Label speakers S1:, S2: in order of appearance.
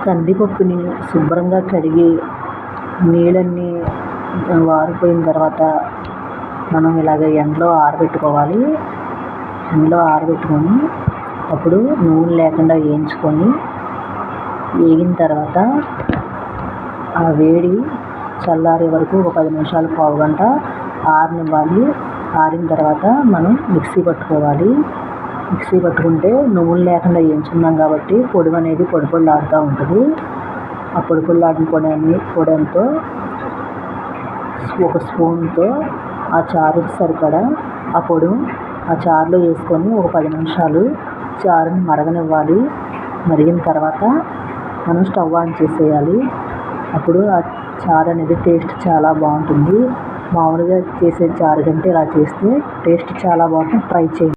S1: కందిపప్పుని శుభ్రంగా కడిగి నీళ్ళన్నీ వారిపోయిన తర్వాత మనం ఇలాగ ఎండలో ఆరబెట్టుకోవాలి. ఎండలో ఆరబెట్టుకొని అప్పుడు నూనె లేకుండా వేయించుకొని వేగిన తర్వాత ఆ వేడి చల్లారే వరకు ఒక 10 నిమిషాలు, పావుగంట ఆరనివ్వాలి. ఆరిన తర్వాత మనం మిక్సీ పట్టుకోవాలి. మిక్సీ పట్టుకుంటే నువ్వులు లేకుండా వేయించుకున్నాం కాబట్టి పొడి అనేది పొడి పొడిలాడుతూ ఉంటుంది. ఆ పొడి పొడిలాడిన పొడంతో ఒక స్పూన్తో ఆ చారుకి సరిపడా ఆ పొడి ఆ చారులో వేసుకొని ఒక 10 నిమిషాలు చారుని మరగనివ్వాలి. మరిగిన తర్వాత మనం స్టవ్ ఆన్ చేసేయాలి. అప్పుడు ఆ చారు అనేది టేస్ట్ చాలా బాగుంటుంది. మామూలుగా చేసే చారు కంటే ఇలా చేస్తే టేస్ట్ చాలా బాగుంటుంది. ట్రై చేయండి.